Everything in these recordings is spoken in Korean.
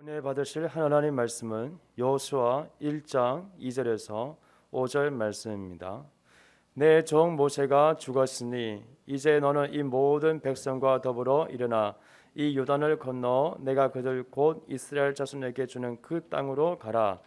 은혜 받으실 하나님 말씀은 여호수아 1장 2절에서 5절 말씀입니다. 내 종 모세가 죽었으니 이제 너는 이 모든 백성과 더불어 일어나 이 요단을 건너 내가 그들 곧 이스라엘 자손에게 주는 그 땅으로 가라.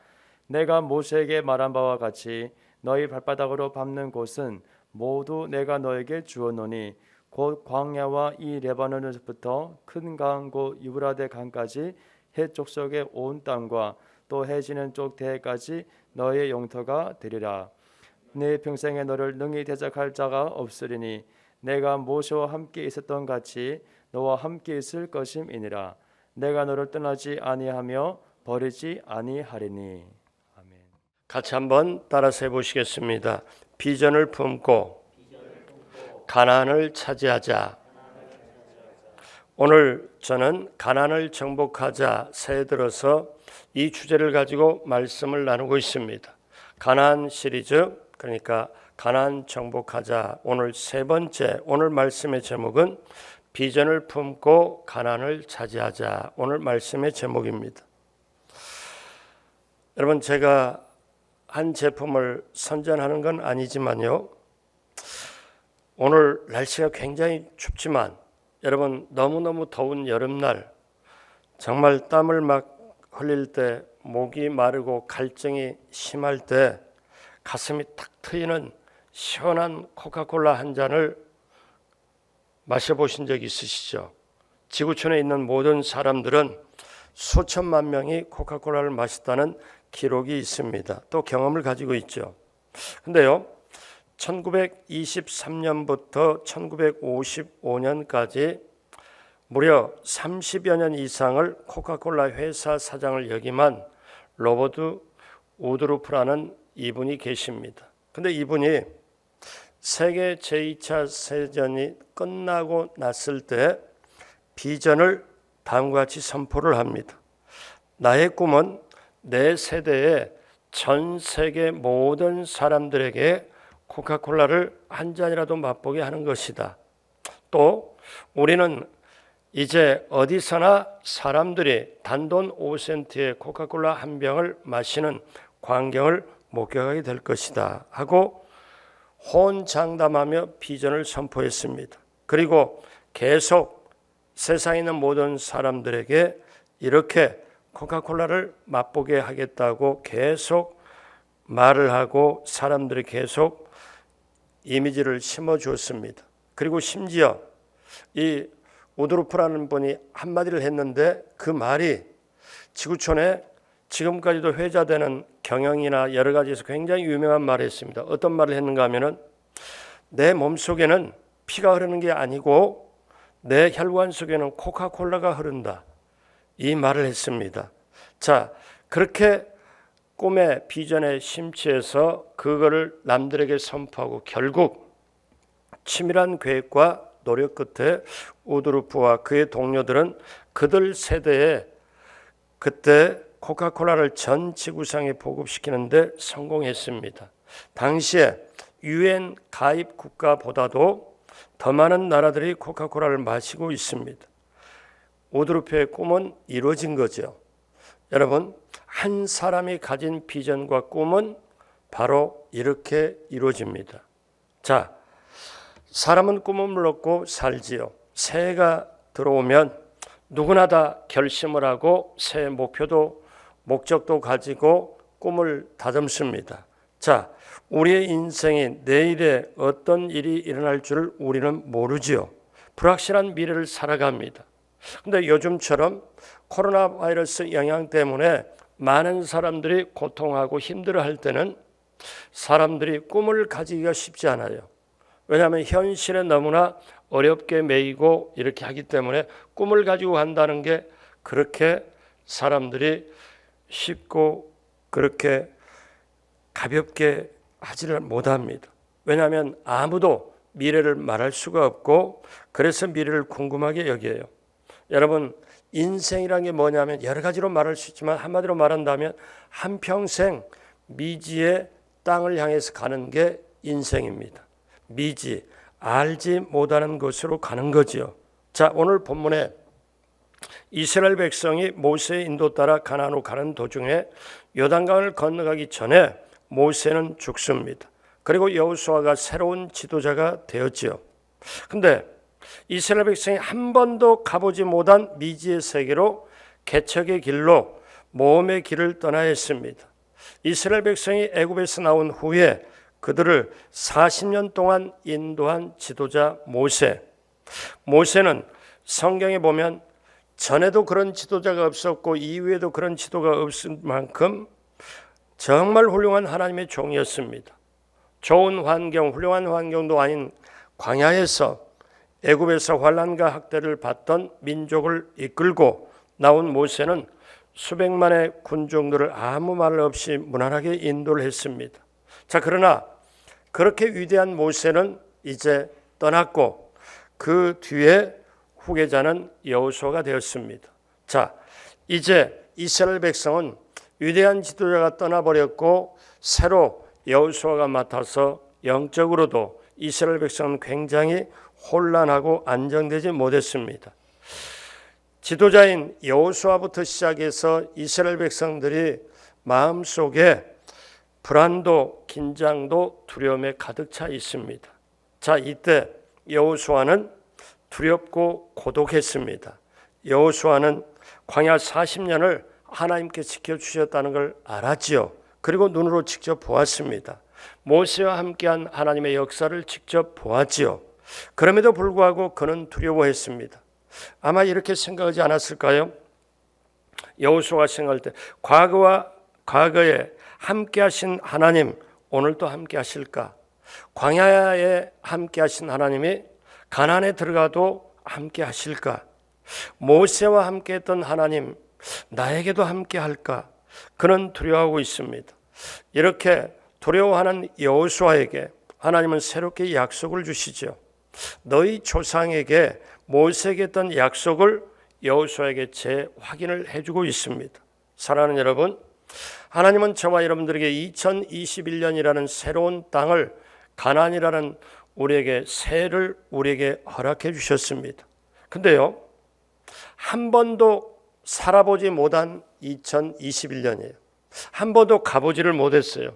내가 모세에게 말한 바와 같이 너희 발바닥으로 밟는 곳은 모두 내가 너에게 주었노니 곧 광야와 이 레바논에서부터 큰 강 곧 유브라데 강까지 해 족속의 온 땅과 또 해 지는 쪽 대해까지 너의 영토가 되리라. 내 평생에 너를 능히 대적할 자가 없으리니 내가 모세와 함께 있었던 같이 너와 함께 있을 것임이니라. 내가 너를 떠나지 아니하며 버리지 아니하리니. 아멘. 같이 한번 따라서 해보시겠습니다. 비전을 품고 가나안을 차지하자. 오늘 저는 가나안을 정복하자 새해 들어서 이 주제를 가지고 말씀을 나누고 있습니다. 가나안 시리즈, 그러니까 가나안 정복하자. 오늘 세 번째, 오늘 말씀의 제목은 비전을 품고 가나안을 차지하자. 오늘 말씀의 제목입니다. 여러분, 제가 한 제품을 선전하는 건 아니지만요, 오늘 날씨가 굉장히 춥지만 여러분, 너무너무 더운 여름날 정말 땀을 막 흘릴 때, 목이 마르고 갈증이 심할 때 가슴이 탁 트이는 시원한 코카콜라 한 잔을 마셔보신 적 있으시죠? 지구촌에 있는 모든 사람들은 수천만 명이 코카콜라를 마셨다는 기록이 있습니다. 또 경험을 가지고 있죠. 근데요, 1923년부터 1955년까지 무려 30여 년 이상을 코카콜라 회사 사장을 역임한 로버트 우드루프라는 이분이 계십니다. 근데 이분이 세계 제2차 세전이 끝나고 났을 때 비전을 다음과 같이 선포를 합니다. 나의 꿈은 내 세대의 전 세계 모든 사람들에게 코카콜라를 한 잔이라도 맛보게 하는 것이다. 또 우리는 이제 어디서나 사람들이 단돈 5센트의 코카콜라 한 병을 마시는 광경을 목격하게 될 것이다 하고 호언장담하며 비전을 선포했습니다. 그리고 계속 세상에 있는 모든 사람들에게 이렇게 코카콜라를 맛보게 하겠다고 계속 말을 하고 사람들이 계속 이미지를 심어주었습니다. 그리고 심지어 이 우드루프라는 분이 한마디를 했는데 그 말이 지구촌에 지금까지도 회자되는 경영이나 여러 가지에서 굉장히 유명한 말을 했습니다. 어떤 말을 했는가 하면은 내 몸속에는 피가 흐르는 게 아니고 내 혈관 속에는 코카콜라가 흐른다. 이 말을 했습니다. 자, 그렇게 꿈의 비전에 심취해서 그거를 남들에게 선포하고 결국 치밀한 계획과 노력 끝에 우드루프와 그의 동료들은 그들 세대에 그때 코카콜라를 전 지구상에 보급시키는데 성공했습니다. 당시에 UN 가입 국가보다도 더 많은 나라들이 코카콜라를 마시고 있습니다. 우드루프의 꿈은 이루어진 거죠. 여러분, 한 사람이 가진 비전과 꿈은 바로 이렇게 이루어집니다. 자, 사람은 꿈을 먹고 살지요. 새해가 들어오면 누구나 다 결심을 하고 새해 목표도 목적도 가지고 꿈을 다듬습니다. 자, 우리의 인생이 내일에 어떤 일이 일어날 줄을 우리는 모르지요. 불확실한 미래를 살아갑니다. 근데 요즘처럼 코로나 바이러스 영향 때문에 많은 사람들이 고통하고 힘들어할 때는 사람들이 꿈을 가지기가 쉽지 않아요. 왜냐하면 현실에 너무나 어렵게 매이고 이렇게 하기 때문에 꿈을 가지고 간다는 게 그렇게 사람들이 쉽고 그렇게 가볍게 하지를 못합니다. 왜냐하면 아무도 미래를 말할 수가 없고 그래서 미래를 궁금하게 여겨요. 여러분, 인생이란 게 뭐냐면 여러 가지로 말할 수 있지만 한마디로 말한다면 한평생 미지의 땅을 향해서 가는 게 인생입니다. 미지, 알지 못하는 것으로 가는 거지요. 자, 오늘 본문에 이스라엘 백성이 모세의 인도 따라 가나안으로 가는 도중에 요단강을 건너가기 전에 모세는 죽습니다. 그리고 여호수아가 새로운 지도자가 되었지요. 근데 이스라엘 백성이 한 번도 가보지 못한 미지의 세계로 개척의 길로 모험의 길을 떠나야 했습니다. 이스라엘 백성이 애굽에서 나온 후에 그들을 40년 동안 인도한 지도자 모세. 모세는 성경에 보면 전에도 그런 지도자가 없었고 이후에도 그런 지도가 없을 만큼 정말 훌륭한 하나님의 종이었습니다. 좋은 환경, 훌륭한 환경도 아닌 광야에서 애굽에서 환난과 학대를 받던 민족을 이끌고 나온 모세는 수백만의 군종들을 아무 말 없이 무난하게 인도를 했습니다. 자, 그러나 그렇게 위대한 모세는 이제 떠났고 그 뒤에 후계자는 여호수아가 되었습니다. 자, 이제 이스라엘 백성은 위대한 지도자가 떠나버렸고 새로 여호수아가 맡아서 영적으로도 이스라엘 백성은 굉장히 혼란하고 안정되지 못했습니다. 지도자인 여호수아부터 시작해서 이스라엘 백성들이 마음속에 불안도, 긴장도, 두려움에 가득 차 있습니다. 자, 이때 여호수아는 두렵고 고독했습니다. 여호수아는 광야 40년을 하나님께 지켜주셨다는 걸 알았지요. 그리고 눈으로 직접 보았습니다. 모세와 함께한 하나님의 역사를 직접 보았지요. 그럼에도 불구하고 그는 두려워했습니다. 아마 이렇게 생각하지 않았을까요? 여호수아가 생각할 때 과거에 함께하신 하나님 오늘도 함께하실까? 광야에 함께하신 하나님이 가나안에 들어가도 함께하실까? 모세와 함께했던 하나님 나에게도 함께할까? 그는 두려워하고 있습니다. 이렇게 두려워하는 여호수아에게 하나님은 새롭게 약속을 주시죠. 너희 조상에게 모세에게 했던 약속을 여호수아에게 재확인을 해주고 있습니다. 사랑하는 여러분, 하나님은 저와 여러분들에게 2021년이라는 새로운 땅을 가나안이라는 우리에게 새해를 우리에게 허락해 주셨습니다. 근데요, 한 번도 살아보지 못한 2021년이에요. 한 번도 가보지를 못했어요.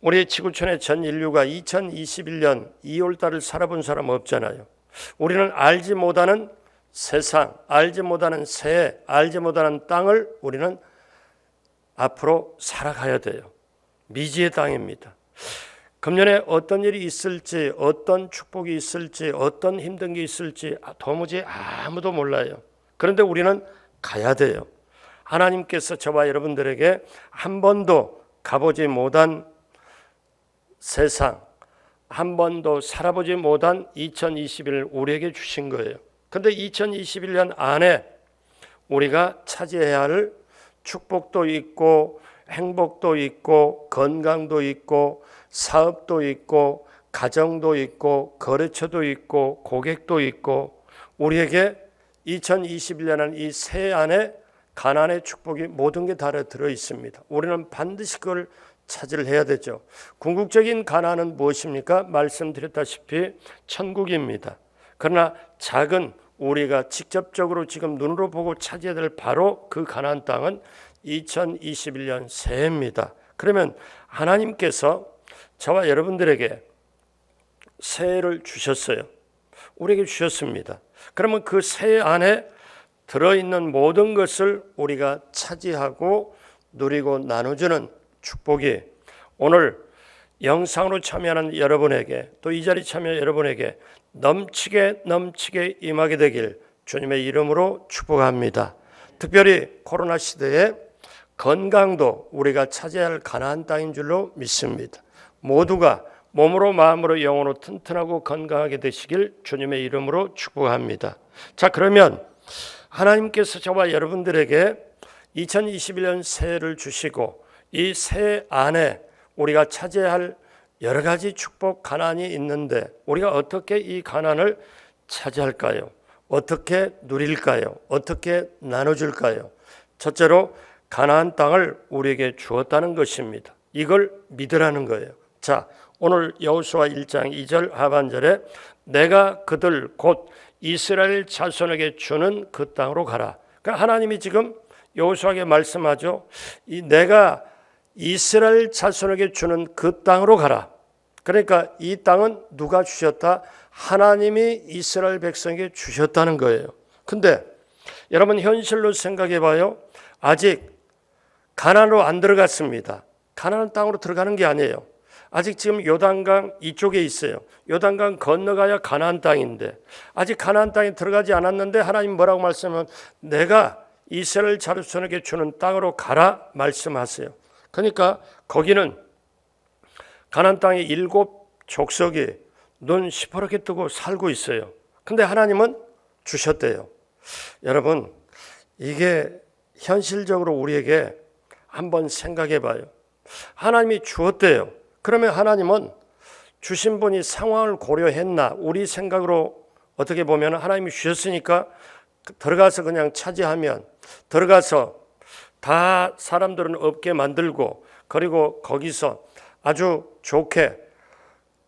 우리 지구촌의 전 인류가 2021년 2월달을 살아본 사람 없잖아요. 우리는 알지 못하는 세상, 알지 못하는 새해, 알지 못하는 땅을 우리는 앞으로 살아가야 돼요. 미지의 땅입니다. 금년에 어떤 일이 있을지, 어떤 축복이 있을지, 어떤 힘든 게 있을지 도무지 아무도 몰라요. 그런데 우리는 가야 돼요. 하나님께서 저와 여러분들에게 한 번도 가보지 못한 세상, 한 번도 살아보지 못한 2021을 우리에게 주신 거예요. 그런데 2021년 안에 우리가 차지해야 할 축복도 있고 행복도 있고 건강도 있고 사업도 있고 가정도 있고 거래처도 있고 고객도 있고 우리에게 2021년은 이 새해 안에 가나안의 축복이 모든 게 다 들어 있습니다. 우리는 반드시 그걸 차지를 해야 되죠. 궁극적인 가나안은 무엇입니까? 말씀드렸다시피 천국입니다. 그러나 작은 우리가 직접적으로 지금 눈으로 보고 차지해야 될 바로 그 가나안 땅은 2021년 새해입니다. 그러면 하나님께서 저와 여러분들에게 새해를 주셨어요. 우리에게 주셨습니다. 그러면 그 새해 안에 들어있는 모든 것을 우리가 차지하고 누리고 나눠주는 축복이 오늘 영상으로 참여하는 여러분에게 또 이 자리 참여 여러분에게 넘치게 임하게 되길 주님의 이름으로 축복합니다. 특별히 코로나 시대에 건강도 우리가 차지해야 할 가나안 땅인 줄로 믿습니다. 모두가 몸으로 마음으로 영으로 튼튼하고 건강하게 되시길 주님의 이름으로 축복합니다. 자, 그러면 하나님께서 저와 여러분들에게 2021년 새해를 주시고 이 새해 안에 우리가 차지해야 할 여러 가지 축복 가나안이 있는데 우리가 어떻게 이 가나안을 차지할까요? 어떻게 누릴까요? 어떻게 나눠줄까요? 첫째로 가나안 땅을 우리에게 주었다는 것입니다. 이걸 믿으라는 거예요. 자, 오늘 여호수아 1장 2절 하반절에 내가 그들 곧 이스라엘 자손에게 주는 그 땅으로 가라. 그러니까 하나님이 지금 여호수아에게 말씀하죠. 내가 이스라엘 자손에게 주는 그 땅으로 가라. 그러니까 이 땅은 누가 주셨다? 하나님이 이스라엘 백성에게 주셨다는 거예요. 근데 여러분 현실로 생각해 봐요. 아직 가나안으로 안 들어갔습니다. 가나안 땅으로 들어가는 게 아니에요. 아직 지금 요단강 이쪽에 있어요. 요단강 건너가야 가나안 땅인데 아직 가나안 땅에 들어가지 않았는데 하나님 뭐라고 말씀하면 내가 이스라엘 자손에게 주는 땅으로 가라 말씀하세요. 그러니까 거기는 가나안 땅의 7 족속이 눈 시퍼렇게 뜨고 살고 있어요. 근데 하나님은 주셨대요. 여러분 이게 현실적으로 우리에게 한번 생각해 봐요. 하나님이 주었대요. 그러면 하나님은 주신 분이 상황을 고려했나? 우리 생각으로 어떻게 보면 하나님이 주셨으니까 들어가서 그냥 차지하면 들어가서 다 사람들은 없게 만들고 그리고 거기서 아주 좋게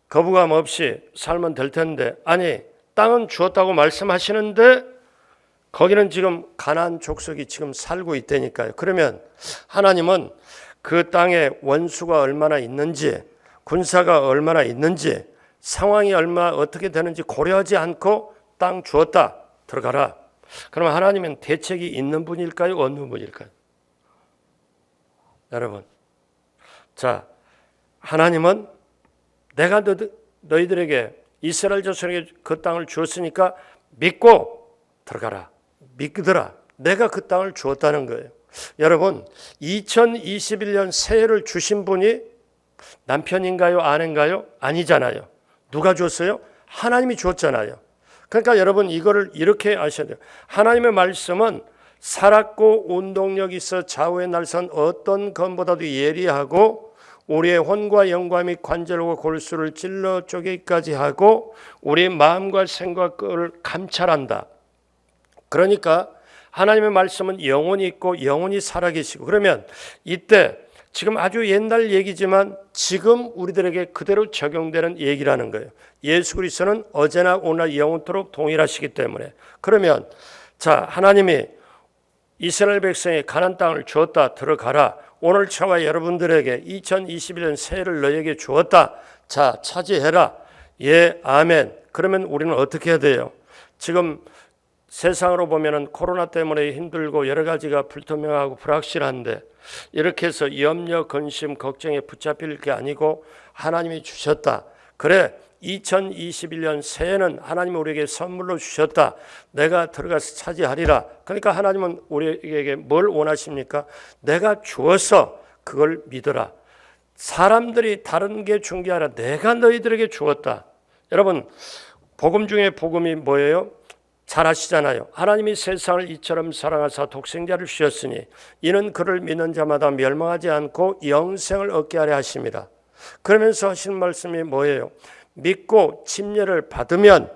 거부감 없이 살면 될 텐데 아니 땅은 주었다고 말씀하시는데 거기는 지금 가나안 족속이 지금 살고 있다니까요. 그러면 하나님은 그 땅에 원수가 얼마나 있는지 군사가 얼마나 있는지 상황이 얼마나 어떻게 되는지 고려하지 않고 땅 주었다 들어가라. 그럼 하나님은 대책이 있는 분일까요? 없는 분일까요? 여러분 자 하나님은 내가 너희들에게 이스라엘 자손에게 그 땅을 주었으니까 믿고 들어가라. 믿더라. 내가 그 땅을 주었다는 거예요. 여러분 2021년 새해를 주신 분이 남편인가요? 아내인가요? 아니잖아요. 누가 줬어요? 하나님이 줬잖아요. 그러니까 여러분 이거를 이렇게 아셔야 돼요. 하나님의 말씀은 살았고 운동력 있어 좌우의 날선 어떤 검보다도 예리하고 우리의 혼과 영과 및 관절과 골수를 찔러 쪼개기까지 하고 우리의 마음과 생각을 감찰한다. 그러니까 하나님의 말씀은 영혼이 있고 영혼이 살아계시고 그러면 이때 지금 아주 옛날 얘기지만 지금 우리들에게 그대로 적용되는 얘기라는 거예요. 예수 그리스도는 어제나 오늘 영원토록 동일하시기 때문에 그러면 자 하나님이 이스라엘 백성에 가나안 땅을 주었다 들어가라. 오늘 저와 여러분들에게 2021년 새해를 너에게 주었다. 자 차지해라. 예 아멘. 그러면 우리는 어떻게 해야 돼요? 지금 세상으로 보면은 코로나 때문에 힘들고 여러 가지가 불투명하고 불확실한데 이렇게 해서 염려, 근심, 걱정에 붙잡힐 게 아니고 하나님이 주셨다. 그래 2021년 새해는 하나님이 우리에게 선물로 주셨다. 내가 들어가서 차지하리라. 그러니까 하나님은 우리에게 뭘 원하십니까? 내가 주어서 그걸 믿어라. 사람들이 다른 게 준 게 아니라 내가 너희들에게 주었다. 여러분 복음 중에 복음이 뭐예요? 잘 아시잖아요. 하나님이 세상을 이처럼 사랑하사 독생자를 주셨으니 이는 그를 믿는 자마다 멸망하지 않고 영생을 얻게 하려 하십니다. 그러면서 하신 말씀이 뭐예요? 믿고 침례를 받으면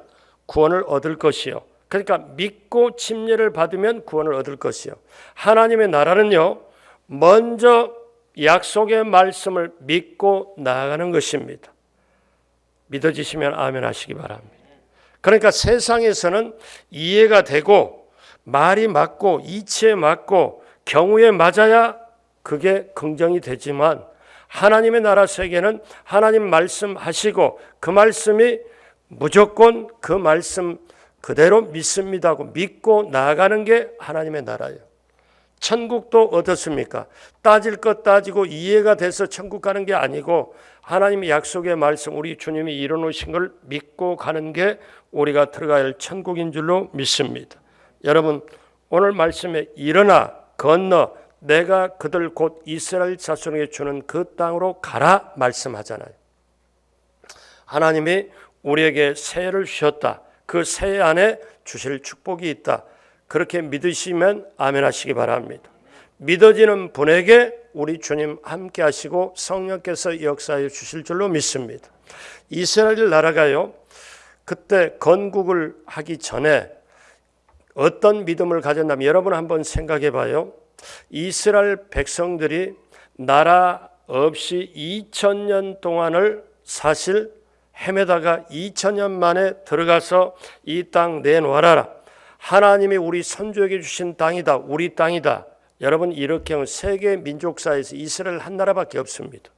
구원을 얻을 것이요. 그러니까 믿고 침례를 받으면 구원을 얻을 것이요. 하나님의 나라는요. 먼저 약속의 말씀을 믿고 나아가는 것입니다. 믿어지시면 아멘 하시기 바랍니다. 그러니까 세상에서는 이해가 되고 말이 맞고 이치에 맞고 경우에 맞아야 그게 긍정이 되지만 하나님의 나라 세계는 하나님 말씀하시고 그 말씀이 무조건 그 말씀 그대로 믿습니다고 믿고 나아가는 게 하나님의 나라예요. 천국도 어떻습니까? 따질 것 따지고 이해가 돼서 천국 가는 게 아니고 하나님의 약속의 말씀 우리 주님이 이뤄놓으신 걸 믿고 가는 게 우리가 들어가야 할 천국인 줄로 믿습니다. 여러분 오늘 말씀에 일어나 건너 내가 그들 곧 이스라엘 자손에게 주는 그 땅으로 가라 말씀하잖아요. 하나님이 우리에게 새해를 주셨다. 그 새해 안에 주실 축복이 있다. 그렇게 믿으시면 아멘 하시기 바랍니다. 믿어지는 분에게 우리 주님 함께 하시고 성령께서 역사해 주실 줄로 믿습니다. 이스라엘 나라가요. 그때 건국을 하기 전에 어떤 믿음을 가졌냐면 여러분 한번 생각해 봐요. 이스라엘 백성들이 나라 없이 2000년 동안을 사실 헤매다가 2000년 만에 들어가서 이 땅 내놓아라. 하나님이 우리 선조에게 주신 땅이다. 우리 땅이다. 여러분 이렇게 하면 세계 민족사에서 이스라엘 한 나라밖에 없습니다.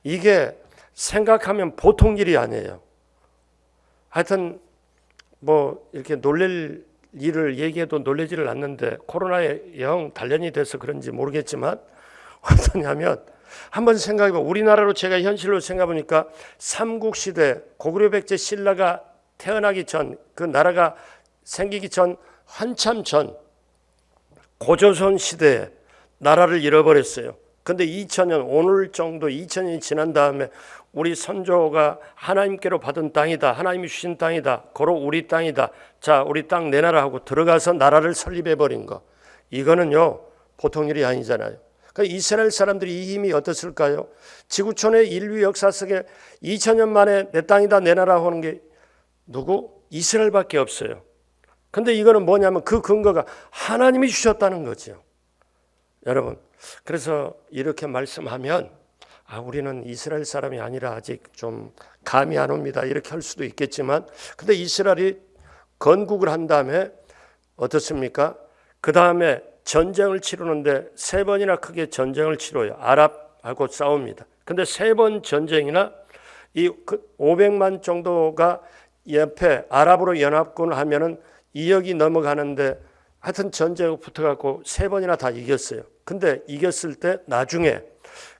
이게 생각하면 보통 일이 아니에요. 하여튼 뭐 이렇게 놀랄 일을 얘기해도 놀라지를 않는데 코로나에 영 단련이 돼서 그런지 모르겠지만 어떠냐면 한번 생각해봐. 우리나라로 제가 현실로 생각해보니까 삼국시대 고구려 백제 신라가 태어나기 전, 그 나라가 생기기 전 한참 전 고조선 시대에 나라를 잃어버렸어요. 근데 2000년 오늘 정도 2000년이 지난 다음에 우리 선조가 하나님께로 받은 땅이다. 하나님이 주신 땅이다. 고로 우리 땅이다. 자, 우리 땅 내놔라 하고 들어가서 나라를 설립해버린 거. 이거는요 보통 일이 아니잖아요. 그러니까 이스라엘 사람들이 이 힘이 어떻을까요? 지구촌의 인류 역사 속에 2000년 만에 내 땅이다 내놔라 하는 게 누구? 이스라엘밖에 없어요. 근데 이거는 뭐냐면 그 근거가 하나님이 주셨다는 거죠. 여러분, 그래서 이렇게 말씀하면 우리는 이스라엘 사람이 아니라 아직 좀 감이 안 옵니다. 이렇게 할 수도 있겠지만 근데 이스라엘이 건국을 한 다음에 어떻습니까? 그 다음에 전쟁을 치르는데 3번이나 크게 전쟁을 치러요. 아랍하고 싸웁니다. 근데 3번 전쟁이나 이 500만 정도가 옆에 아랍으로 연합군을 하면은 2억이 넘어가는데 하여튼 전쟁에 붙어갖고 3번이나 다 이겼어요. 근데 이겼을 때 나중에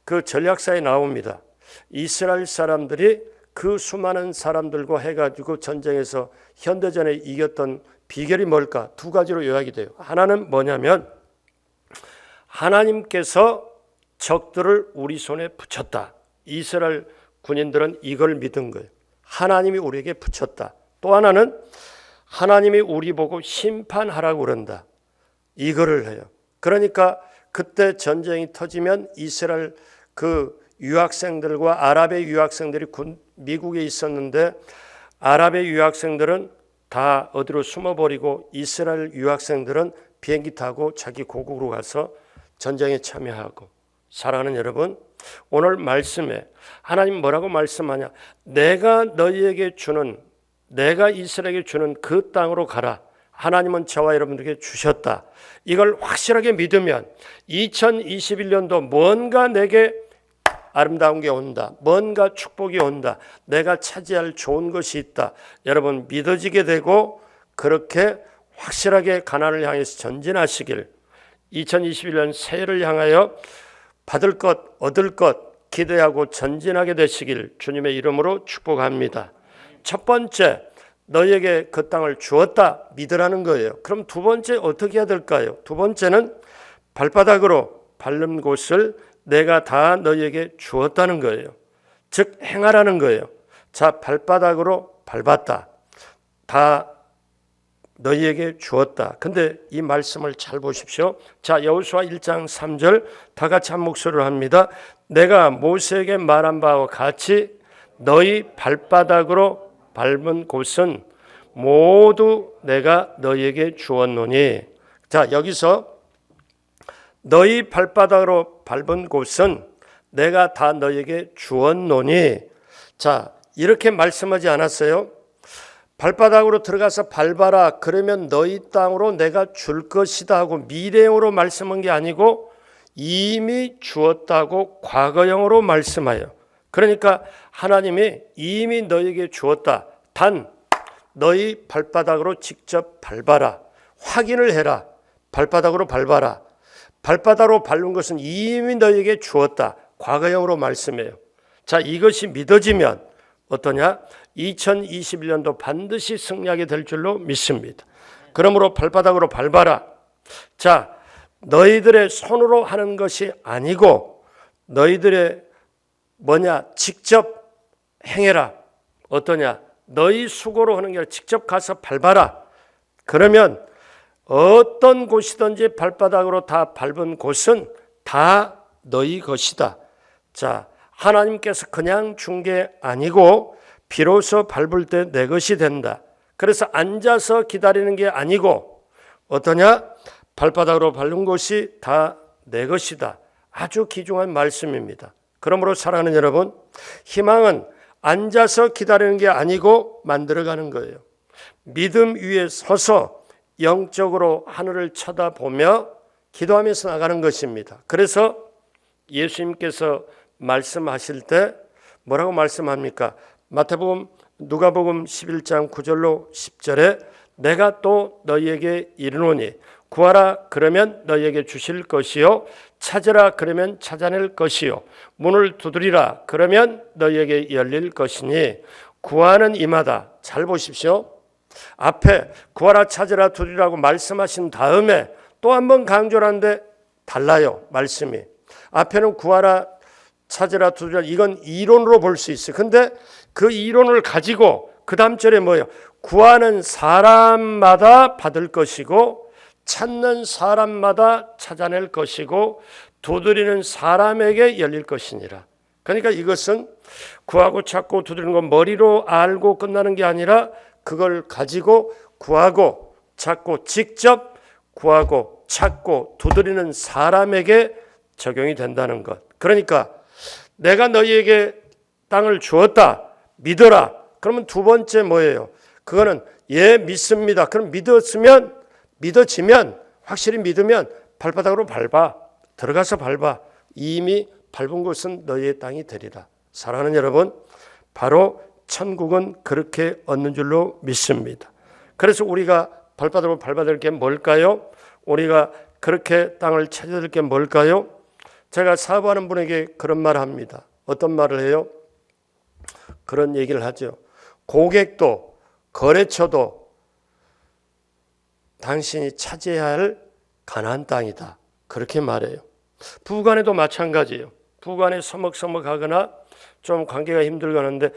그 전략사에 나옵니다. 이스라엘 사람들이 그 수많은 사람들과 해가지고 전쟁에서 현대전에 이겼던 비결이 뭘까? 2가지로 요약이 돼요. 하나는 뭐냐면 하나님께서 적들을 우리 손에 붙였다. 이스라엘 군인들은 이걸 믿은 거예요. 하나님이 우리에게 붙였다. 또 하나는 하나님이 우리 보고 심판하라고 그런다. 이거를 해요. 그러니까 그때 전쟁이 터지면 이스라엘 그 유학생들과 아랍의 유학생들이 미국에 있었는데 아랍의 유학생들은 다 어디로 숨어버리고 이스라엘 유학생들은 비행기 타고 자기 고국으로 가서 전쟁에 참여하고. 사랑하는 여러분, 오늘 말씀에 하나님 뭐라고 말씀하냐? 내가 너희에게 주는, 내가 이스라엘에게 주는 그 땅으로 가라. 하나님은 저와 여러분들에게 주셨다. 이걸 확실하게 믿으면 2021년도 뭔가 내게 아름다운 게 온다. 뭔가 축복이 온다. 내가 차지할 좋은 것이 있다. 여러분 믿어지게 되고 그렇게 확실하게 가나안을 향해서 전진하시길, 2021년 새해를 향하여 받을 것, 얻을 것 기대하고 전진하게 되시길 주님의 이름으로 축복합니다. 첫 번째, 너희에게 그 땅을 주었다 믿으라는 거예요. 그럼 두 번째 어떻게 해야 될까요? 두 번째는 발바닥으로 밟는 곳을 내가 다 너희에게 주었다는 거예요. 즉 행하라는 거예요. 자, 발바닥으로 밟았다. 다 너희에게 주었다. 근데 이 말씀을 잘 보십시오. 자, 여호수아 1장 3절 다 같이 한 목소리로 합니다. 내가 모세에게 말한 바와 같이 너희 발바닥으로 밟은 곳은 모두 내가 너희에게 주었노니. 자, 여기서 너희 발바닥으로 밟은 곳은 내가 다 너희에게 주었노니. 자, 이렇게 말씀하지 않았어요? 발바닥으로 들어가서 밟아라. 그러면 너희 땅으로 내가 줄 것이다 하고 미래형으로 말씀한 게 아니고 이미 주었다고 과거형으로 말씀하여. 그러니까 하나님이 이미 너희에게 주었다. 단 너희 발바닥으로 직접 밟아라. 확인을 해라. 발바닥으로 밟아라. 발바닥으로 밟은 것은 이미 너희에게 주었다. 과거형으로 말씀해요. 자, 이것이 믿어지면 어떠냐? 2021년도 반드시 승리하게 될 줄로 믿습니다. 그러므로 발바닥으로 밟아라. 자, 너희들의 손으로 하는 것이 아니고 너희들의 직접 행해라. 어떠냐? 너희 수고로 하는 게 아니라 직접 가서 밟아라. 그러면 어떤 곳이든지 발바닥으로 다 밟은 곳은 다 너희 것이다. 자, 하나님께서 그냥 준 게 아니고 비로소 밟을 때 내 것이 된다. 그래서 앉아서 기다리는 게 아니고 어떠냐? 발바닥으로 밟은 곳이 다 내 것이다. 아주 귀중한 말씀입니다. 그러므로 사랑하는 여러분, 희망은 앉아서 기다리는 게 아니고 만들어가는 거예요. 믿음 위에 서서 영적으로 하늘을 쳐다보며 기도하면서 나가는 것입니다. 그래서 예수님께서 말씀하실 때 뭐라고 말씀합니까? 마태복음, 누가복음 11장 9절로 10절에 내가 또 너희에게 이르노니 구하라 그러면 너희에게 주실 것이요 찾으라 그러면 찾아낼 것이요 문을 두드리라 그러면 너희에게 열릴 것이니 구하는 이마다. 잘 보십시오. 앞에 구하라 찾으라 두드리라고 말씀하신 다음에 또 한 번 강조를 하는데 달라요. 말씀이. 앞에는 구하라 찾으라 두드리라 이건 이론으로 볼 수 있어요. 근데 그 이론을 가지고 그 다음 절에 뭐예요? 구하는 사람마다 받을 것이고 찾는 사람마다 찾아낼 것이고 두드리는 사람에게 열릴 것이니라. 그러니까 이것은 구하고 찾고 두드리는 건 머리로 알고 끝나는 게 아니라 그걸 가지고 구하고 찾고 직접 구하고 찾고 두드리는 사람에게 적용이 된다는 것. 그러니까 내가 너희에게 땅을 주었다. 믿어라. 그러면 두 번째 뭐예요? 그거는 예 믿습니다. 그럼 믿어지면 확실히 믿으면 발바닥으로 밟아. 들어가서 밟아. 이미 밟은 곳은 너희의 땅이 되리라. 사랑하는 여러분, 바로 천국은 그렇게 얻는 줄로 믿습니다. 그래서 우리가 발바닥으로 밟아야 될 게 뭘까요? 우리가 그렇게 땅을 찾아야 될 게 뭘까요? 제가 사업하는 분에게 그런 말을 합니다. 어떤 말을 해요? 그런 얘기를 하죠. 고객도 거래처도 당신이 차지해야 할 가나안 땅이다. 그렇게 말해요. 부부간에도 마찬가지예요. 부부간에 서먹서먹하거나 좀 관계가 힘들거나 하는데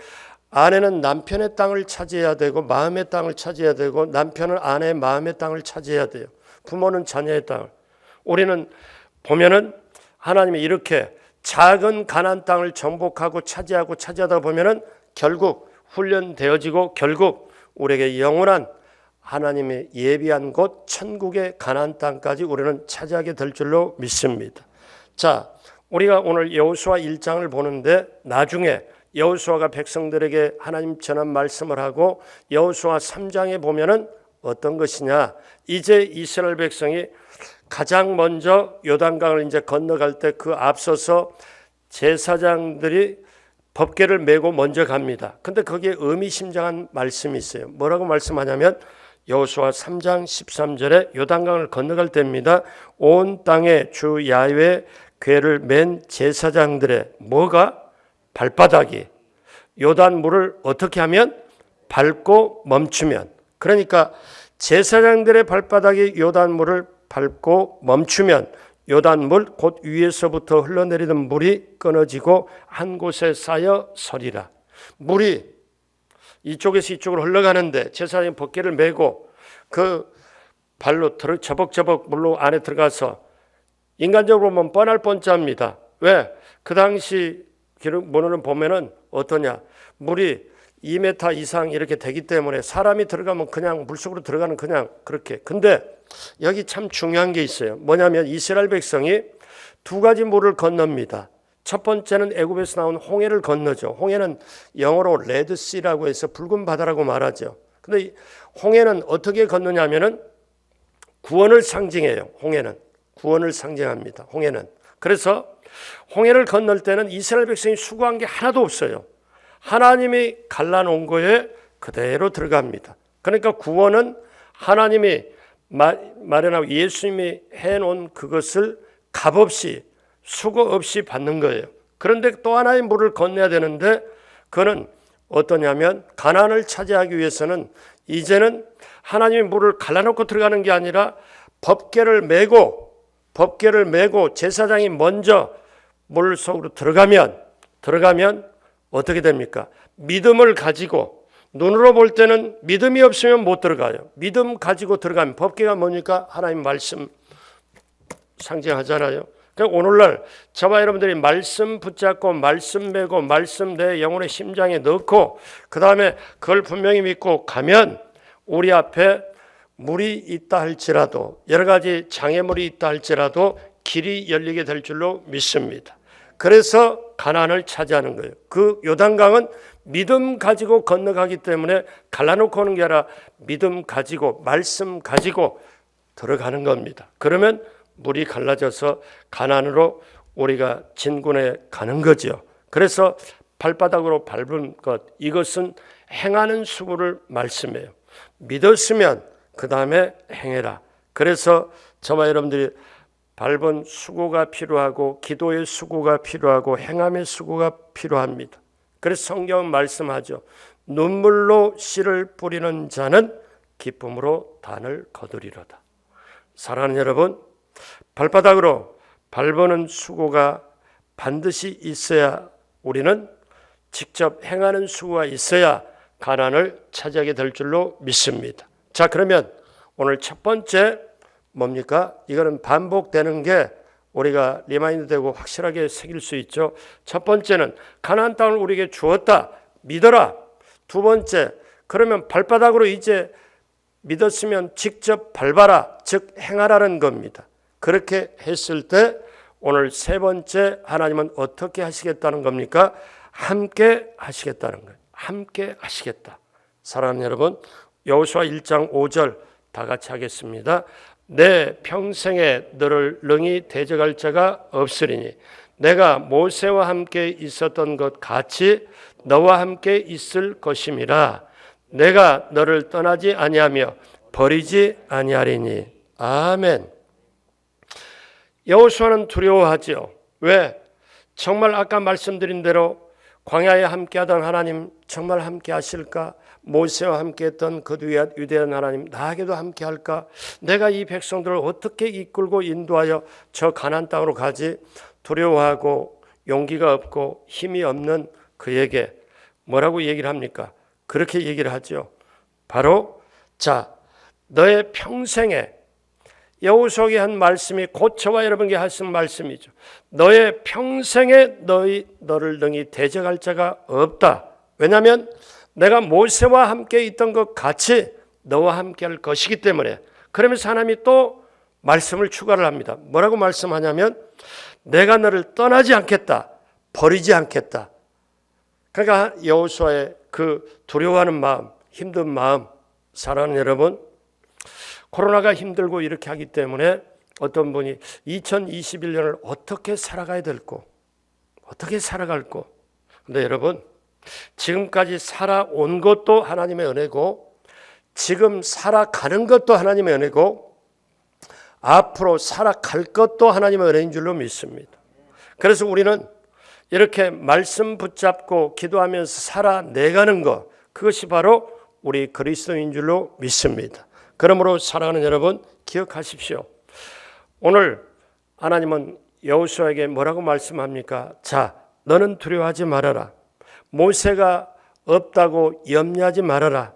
아내는 남편의 땅을 차지해야 되고 마음의 땅을 차지해야 되고 남편은 아내의 마음의 땅을 차지해야 돼요. 부모는 자녀의 땅을. 우리는 보면은 하나님이 이렇게 작은 가나안 땅을 정복하고 차지하다 보면은 결국 훈련되어지고 결국 우리에게 영원한 하나님의 예비한 곳 천국의 가나안 땅까지 우리는 차지하게 될 줄로 믿습니다. 자, 우리가 오늘 여호수아 1장을 보는데 나중에 여호수아가 백성들에게 하나님 전한 말씀을 하고 여호수아 3장에 보면은 어떤 것이냐? 이제 이스라엘 백성이 가장 먼저 요단강을 이제 건너갈 때 그 앞서서 제사장들이 법궤를 메고 먼저 갑니다. 근데 거기에 의미심장한 말씀이 있어요. 뭐라고 말씀하냐면 여호수아 3장 13절에 요단강을 건너갈 때입니다. 온 땅에 주 야훼 궤를 맨 제사장들의 뭐가? 발바닥이 요단 물을 어떻게 하면? 밟고 멈추면. 그러니까 제사장들의 발바닥이 요단 물을 밟고 멈추면 요단물 곧 위에서부터 흘러내리던 물이 끊어지고 한 곳에 쌓여 서리라. 물이 이쪽에서 이쪽으로 흘러가는데 제사장이 법궤를 메고 그 발로 저벅저벅 물로 안에 들어가서 인간적으로 보면 뻔할 뻔짜입니다. 왜? 그 당시 기록문을 보면은 어떠냐? 물이 2m 이상 이렇게 되기 때문에 사람이 들어가면 그냥 물속으로 들어가는 그냥 그렇게. 근데 여기 참 중요한 게 있어요. 뭐냐면 이스라엘 백성이 두 가지 물을 건넙니다. 첫 번째는 애굽에서 나온 홍해를 건너죠. 홍해는 영어로 레드시라고 해서 붉은 바다라고 말하죠. 근데 홍해는 어떻게 건너냐면은 구원을 상징해요. 홍해는 구원을 상징합니다. 홍해는. 그래서 홍해를 건널 때는 이스라엘 백성이 수고한 게 하나도 없어요. 하나님이 갈라놓은 거에 그대로 들어갑니다. 그러니까 구원은 하나님이 마련하고 예수님이 해놓은 그것을 값없이 수고 없이 받는 거예요. 그런데 또 하나의 물을 건너야 되는데 그거는 어떠냐면 가나안을 차지하기 위해서는 이제는 하나님의 물을 갈라놓고 들어가는 게 아니라 법궤를 메고 제사장이 먼저 물 속으로 들어가면 어떻게 됩니까? 믿음을 가지고 눈으로 볼 때는 믿음이 없으면 못 들어가요. 믿음 가지고 들어가면 법궤가 뭐니까 하나님 말씀 상징하잖아요. 그러니까 오늘날 저와 여러분들이 말씀 붙잡고 말씀 메고 말씀 내 영혼의 심장에 넣고 그 다음에 그걸 분명히 믿고 가면 우리 앞에 물이 있다 할지라도 여러 가지 장애물이 있다 할지라도 길이 열리게 될 줄로 믿습니다. 그래서 가나안을 차지하는 거예요. 그 요단강은 믿음 가지고 건너가기 때문에 갈라놓고 오는 게 아니라 믿음 가지고 말씀 가지고 들어가는 겁니다. 그러면 물이 갈라져서 가나안으로 우리가 진군해 가는 거죠. 그래서 발바닥으로 밟은 것, 이것은 행하는 수고를 말씀해요. 믿었으면 그 다음에 행해라. 그래서 저와 여러분들이 밟은 수고가 필요하고 기도의 수고가 필요하고 행함의 수고가 필요합니다. 그래서 성경은 말씀하죠. 눈물로 씨를 뿌리는 자는 기쁨으로 단을 거두리로다. 사랑하는 여러분, 발바닥으로 밟는 수고가 반드시 있어야, 우리는 직접 행하는 수고가 있어야 가나안을 차지하게 될 줄로 믿습니다. 자, 그러면 오늘 첫 번째 뭡니까? 이거는 반복되는 게 우리가 리마인드 되고 확실하게 새길 수 있죠. 첫 번째는 가나안 땅을 우리에게 주었다. 믿어라. 두 번째, 그러면 발바닥으로 이제 믿었으면 직접 밟아라. 즉 행하라는 겁니다. 그렇게 했을 때 오늘 세 번째, 하나님은 어떻게 하시겠다는 겁니까? 함께 하시겠다는 거예요. 함께 하시겠다. 사랑하는 여러분, 여호수아 1장 5절 다 같이 하겠습니다. 내 평생에 너를 능히 대적할 자가 없으리니 내가 모세와 함께 있었던 것 같이 너와 함께 있을 것임이라. 내가 너를 떠나지 아니하며 버리지 아니하리니. 아멘. 여호수아는 두려워하죠. 왜? 정말 아까 말씀드린 대로 광야에 함께하던 하나님 정말 함께 하실까? 모세와 함께했던 그 위대한 하나님 나에게도 함께할까? 내가 이 백성들을 어떻게 이끌고 인도하여 저 가나안 땅으로 가지? 두려워하고 용기가 없고 힘이 없는 그에게 뭐라고 얘기를 합니까? 그렇게 얘기를 하죠. 바로 자, 너의 평생에, 여호수아에게 한 말씀이 곧 저와 여러분에게 하신 말씀이죠. 너의 평생에 너를 능히 대적할 자가 없다. 왜냐하면 내가 모세와 함께 있던 것 같이 너와 함께 할 것이기 때문에. 그러면서 하나님이 또 말씀을 추가를 합니다. 뭐라고 말씀하냐면 내가 너를 떠나지 않겠다. 버리지 않겠다. 그러니까 여호수아의 그 두려워하는 마음, 힘든 마음, 사랑하는 여러분, 코로나가 힘들고 이렇게 하기 때문에 어떤 분이 2021년을 어떻게 살아가야 될고 어떻게 살아갈고. 근데 여러분, 지금까지 살아온 것도 하나님의 은혜고 지금 살아가는 것도 하나님의 은혜고 앞으로 살아갈 것도 하나님의 은혜인 줄로 믿습니다. 그래서 우리는 이렇게 말씀 붙잡고 기도하면서 살아내가는 것, 그것이 바로 우리 그리스도인 줄로 믿습니다. 그러므로 사랑하는 여러분, 기억하십시오. 오늘 하나님은 여호수아에게 뭐라고 말씀합니까? 자, 너는 두려워하지 말아라. 모세가 없다고 염려하지 말아라.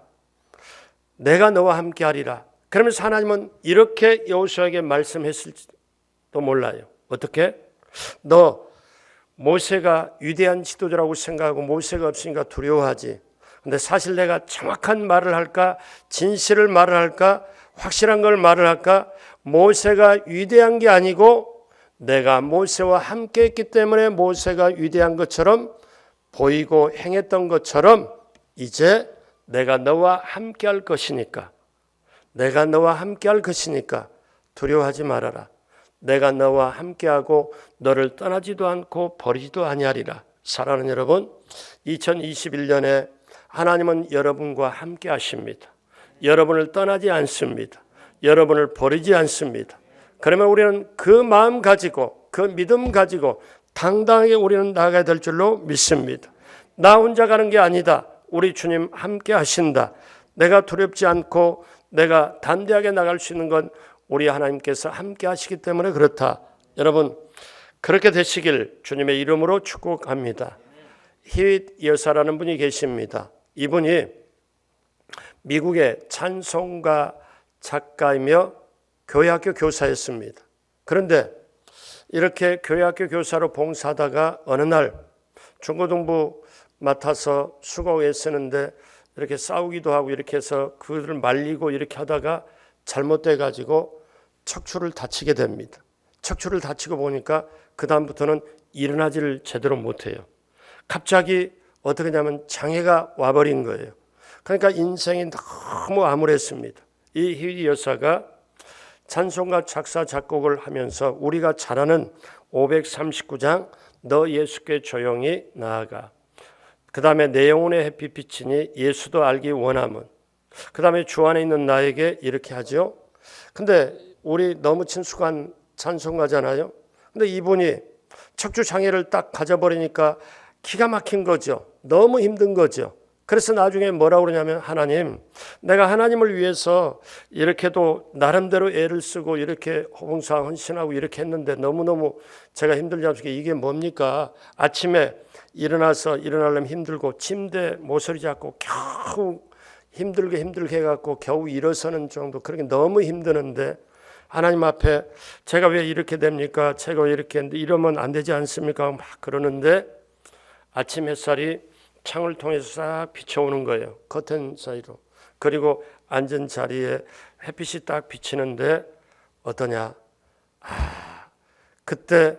내가 너와 함께 하리라. 그러면서 하나님은 이렇게 여호수아에게 말씀했을지도 몰라요. 어떻게? 너 모세가 위대한 지도자라고 생각하고 모세가 없으니까 두려워하지. 근데 사실 내가 정확한 말을 할까? 진실을 말을 할까? 확실한 걸 말을 할까? 모세가 위대한 게 아니고 내가 모세와 함께 했기 때문에 모세가 위대한 것처럼 보이고 행했던 것처럼 이제 내가 너와 함께 할 것이니까, 내가 너와 함께 할 것이니까 두려워하지 말아라. 내가 너와 함께하고 너를 떠나지도 않고 버리지도 아니하리라. 사랑하는 여러분, 2021년에 하나님은 여러분과 함께 하십니다. 여러분을 떠나지 않습니다. 여러분을 버리지 않습니다. 그러면 우리는 그 마음 가지고 그 믿음 가지고 당당하게 우리는 나아가야 될 줄로 믿습니다. 나 혼자 가는 게 아니다. 우리 주님 함께 하신다. 내가 두렵지 않고 내가 담대하게 나갈 수 있는 건 우리 하나님께서 함께 하시기 때문에 그렇다. 여러분, 그렇게 되시길 주님의 이름으로 축복합니다. 히윗 여사라는 분이 계십니다. 이분이 미국의 찬송가 작가이며 교회학교 교사였습니다. 그런데 이렇게 교회학교 교사로 봉사하다가 어느 날 중고등부 맡아서 수고에 쓰는데 이렇게 싸우기도 하고 이렇게 해서 그들을 말리고 이렇게 하다가 잘못돼 가지고 척추를 다치게 됩니다. 척추를 다치고 보니까 그 다음부터는 일어나지를 제대로 못해요. 갑자기 어떻게 하냐면 장애가 와버린 거예요. 그러니까 인생이 너무 암울했습니다. 이 희위 여사가 찬송가 작사 작곡을 하면서 우리가 잘 아는 539장 너 예수께 조용히 나아가, 그 다음에 내 영혼의 햇빛이니 예수도 알기 원함은, 그 다음에 주 안에 있는 나에게 이렇게 하죠. 근데 우리 너무 친숙한 찬송가잖아요. 근데 이분이 척추 장애를 딱 가져버리니까 기가 막힌 거죠. 너무 힘든 거죠. 그래서 나중에 뭐라고 그러냐면, 하나님, 내가 하나님을 위해서 이렇게도 나름대로 애를 쓰고 이렇게 봉사 헌신하고 이렇게 했는데 너무너무 제가 힘들지 않습니까? 이게 뭡니까? 아침에 일어나려면 힘들고 침대 모서리 잡고 겨우 힘들게 해갖고 겨우 일어서는 정도, 그렇게 너무 힘드는데 하나님 앞에 제가 왜 이렇게 됩니까? 제가 왜 이렇게 했는데 이러면 안 되지 않습니까? 막 그러는데 아침 햇살이 창을 통해서 싹 비춰오는 거예요. 커튼 사이로. 그리고 앉은 자리에 햇빛이 딱 비치는데 어떠냐? 그때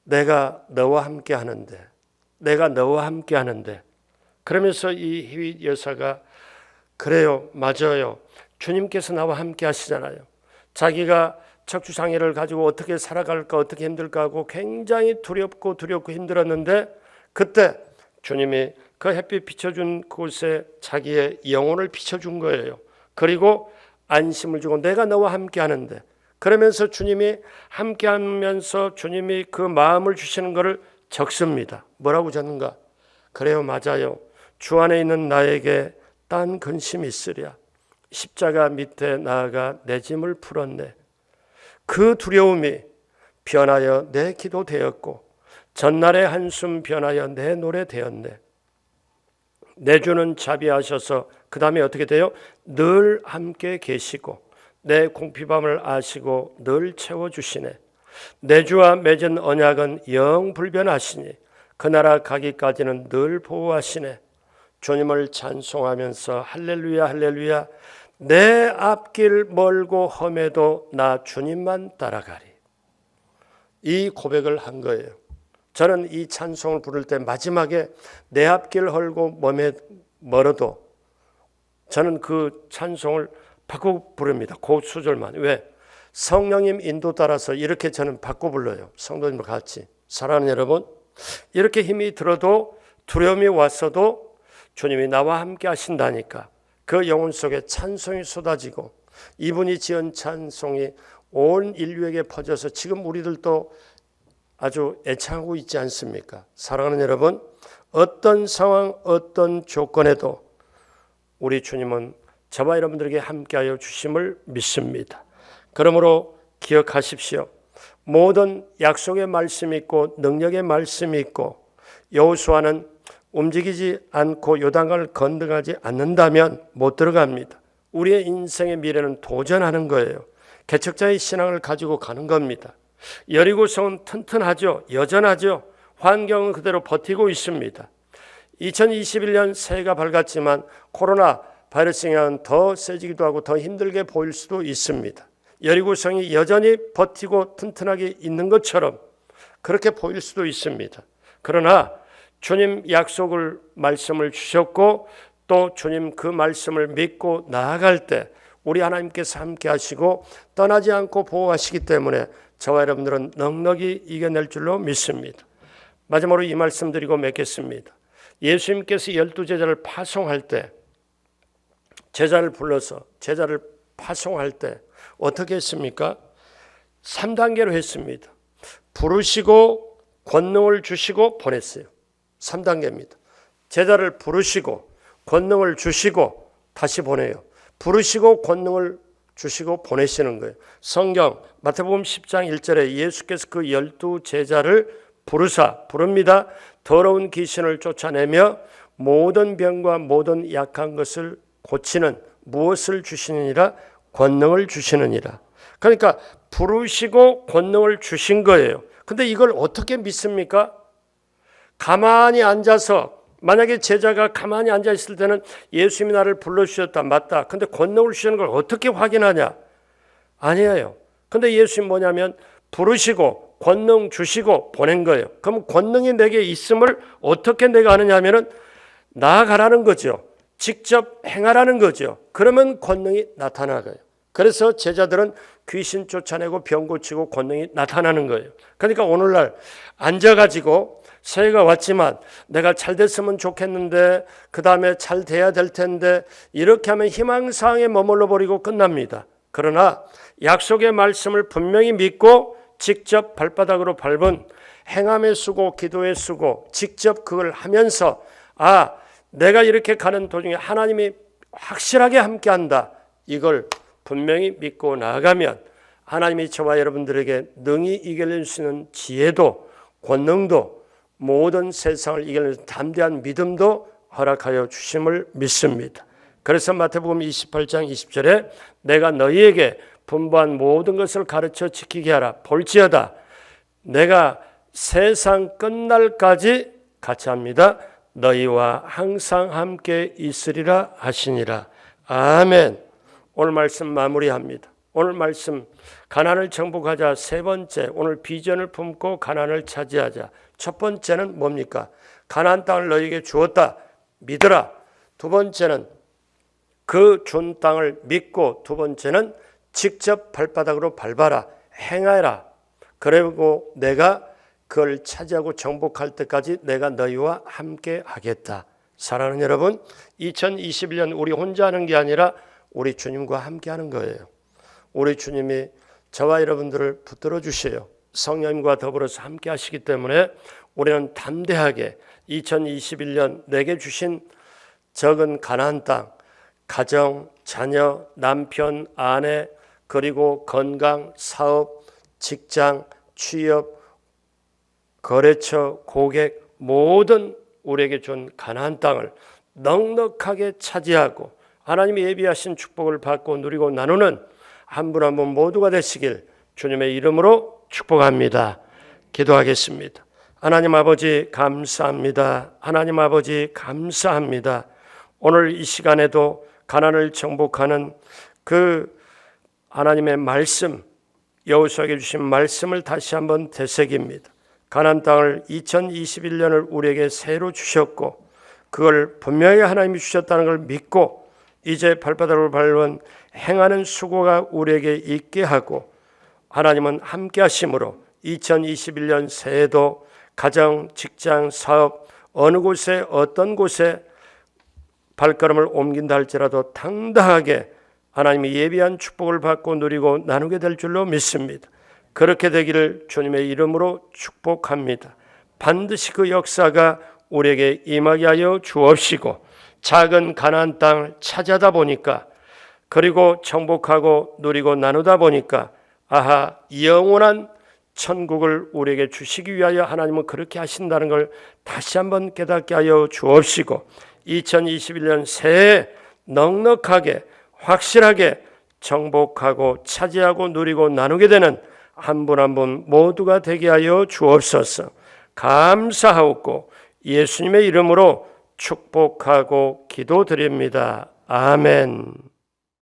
내가 너와 함께 하는데, 그러면서 이 희위 여사가 그래요, 맞아요. 주님께서 나와 함께 하시잖아요. 자기가 척추장애를 가지고 어떻게 살아갈까, 어떻게 힘들까 하고 굉장히 두렵고 힘들었는데 그때 주님이 그 햇빛 비춰준 곳에 자기의 영혼을 비춰준 거예요. 그리고 안심을 주고 내가 너와 함께 하는데, 그러면서 주님이 함께 하면서 주님이 그 마음을 주시는 것을 적습니다. 뭐라고 적는가? 그래요, 맞아요. 주 안에 있는 나에게 딴 근심이 있으랴. 십자가 밑에 나아가 내 짐을 풀었네. 그 두려움이 변하여 내 기도 되었고 전날의 한숨 변하여 내 노래 되었네. 내 주는 자비하셔서 그 다음에 어떻게 돼요? 늘 함께 계시고 내 공피밤을 아시고 늘 채워주시네. 내 주와 맺은 언약은 영 불변하시니 그 나라 가기까지는 늘 보호하시네. 주님을 찬송하면서 할렐루야 할렐루야, 내 앞길 멀고 험해도 나 주님만 따라가리. 이 고백을 한 거예요. 저는 이 찬송을 부를 때 마지막에 내 앞길 헐고 멀어도 저는 그 찬송을 바꾸고 부릅니다. 그 수절만. 왜? 성령님 인도 따라서 이렇게 저는 바꿔 불러요. 성도님과 같이. 사랑하는 여러분, 이렇게 힘이 들어도 두려움이 왔어도 주님이 나와 함께 하신다니까 그 영혼 속에 찬송이 쏟아지고 이분이 지은 찬송이 온 인류에게 퍼져서 지금 우리들도 아주 애창하고 있지 않습니까? 사랑하는 여러분, 어떤 상황, 어떤 조건에도 우리 주님은 저와 여러분들에게 함께하여 주심을 믿습니다. 그러므로 기억하십시오. 모든 약속의 말씀이 있고 능력의 말씀이 있고 여호수아는 움직이지 않고 요단강을 건너가지 않는다면 못 들어갑니다. 우리의 인생의 미래는 도전하는 거예요. 개척자의 신앙을 가지고 가는 겁니다. 여리고성은 튼튼하죠. 여전하죠. 환경은 그대로 버티고 있습니다. 2021년 새해가 밝았지만 코로나 바이러스 영향은 더 세지기도 하고 더 힘들게 보일 수도 있습니다. 여리고성이 여전히 버티고 튼튼하게 있는 것처럼 그렇게 보일 수도 있습니다. 그러나 주님 말씀을 주셨고 또 주님 그 말씀을 믿고 나아갈 때 우리 하나님께서 함께 하시고 떠나지 않고 보호하시기 때문에 저와 여러분들은 넉넉히 이겨낼 줄로 믿습니다. 마지막으로 이 말씀 드리고 맺겠습니다. 예수님께서 12제자를 파송할 때, 제자를 불러서 제자를 파송할 때 어떻게 했습니까? 3단계로 했습니다. 부르시고 권능을 주시고 보냈어요. 3단계입니다. 제자를 부르시고 권능을 주시고 다시 보내요. 부르시고 권능을 주시고 보내시는 거예요. 성경 마태복음 10장 1절에 예수께서 그 12제자를 부릅니다. 더러운 귀신을 쫓아내며 모든 병과 모든 약한 것을 고치는 무엇을 주시느니라? 권능을 주시느니라. 그러니까 부르시고 권능을 주신 거예요. 근데 이걸 어떻게 믿습니까? 가만히 앉아서, 만약에 제자가 가만히 앉아 있을 때는 예수님이 나를 불러주셨다, 맞다. 근데 권능을 주시는 걸 어떻게 확인하냐? 아니에요. 근데 예수님 뭐냐면 부르시고 권능 주시고 보낸 거예요. 그럼 권능이 내게 있음을 어떻게 내가 아느냐 하면은 나아가라는 거죠. 직접 행하라는 거죠. 그러면 권능이 나타나고요. 그래서 제자들은 귀신 쫓아내고 병 고치고 권능이 나타나는 거예요. 그러니까 오늘날 앉아가지고 새해가 왔지만 내가 잘 됐으면 좋겠는데 그 다음에 잘 돼야 될 텐데 이렇게 하면 희망사항에 머물러 버리고 끝납니다. 그러나 약속의 말씀을 분명히 믿고 직접 발바닥으로 밟은 행함의 수고, 기도의 수고, 직접 그걸 하면서 내가 이렇게 가는 도중에 하나님이 확실하게 함께한다. 이걸 분명히 믿고 나아가면 하나님이 저와 여러분들에게 능히 이겨낼 수 있는 지혜도 권능도 모든 세상을 이겨낼 담대한 믿음도 허락하여 주심을 믿습니다. 그래서 마태복음 28장 20절에 내가 너희에게 분부한 모든 것을 가르쳐 지키게 하라. 볼지어다 내가 세상 끝날까지 같이 합니다. 너희와 항상 함께 있으리라 하시니라. 아멘. 오늘 말씀 마무리합니다. 오늘 말씀 가나안을 정복하자. 세 번째, 오늘 비전을 품고 가나안을 차지하자. 첫 번째는 뭡니까? 가나안 땅을 너희에게 주었다. 믿으라. 두 번째는 그 준 땅을 믿고, 두 번째는 직접 발바닥으로 밟아라. 행하라. 그리고 내가 그걸 차지하고 정복할 때까지 내가 너희와 함께 하겠다. 사랑하는 여러분, 2021년 우리 혼자 하는 게 아니라 우리 주님과 함께 하는 거예요. 우리 주님이 저와 여러분들을 붙들어 주세요. 성령님과 더불어서 함께 하시기 때문에 우리는 담대하게 2021년 내게 주신 적은 가나안 땅, 가정, 자녀, 남편, 아내, 그리고 건강, 사업, 직장, 취업, 거래처, 고객, 모든 우리에게 준 가나안 땅을 넉넉하게 차지하고 하나님이 예비하신 축복을 받고 누리고 나누는 한 분 한 분 모두가 되시길 주님의 이름으로 축복합니다. 기도하겠습니다. 하나님 아버지 감사합니다. 하나님 아버지 감사합니다. 오늘 이 시간에도 가나안을 정복하는 그 하나님의 말씀, 여호수아에게 주신 말씀을 다시 한번 되새깁니다. 가나안 땅을 2021년을 우리에게 새로 주셨고 그걸 분명히 하나님이 주셨다는 걸 믿고 이제 발바닥으로 밟은 행하는 수고가 우리에게 있게 하고 하나님은 함께 하심으로 2021년 새해도 가정, 직장, 사업 어느 곳에 어떤 곳에 발걸음을 옮긴다 할지라도 당당하게 하나님이 예비한 축복을 받고 누리고 나누게 될 줄로 믿습니다. 그렇게 되기를 주님의 이름으로 축복합니다. 반드시 그 역사가 우리에게 임하게 하여 주옵시고 작은 가나안 땅을 차지하다 보니까 그리고 정복하고 누리고 나누다 보니까 영원한 천국을 우리에게 주시기 위하여 하나님은 그렇게 하신다는 걸 다시 한번 깨닫게 하여 주옵시고 2021년 새해 넉넉하게 확실하게 정복하고 차지하고 누리고 나누게 되는 한 분 한 분 모두가 되게 하여 주옵소서. 감사하옵고 예수님의 이름으로 축복하고 기도드립니다. 아멘.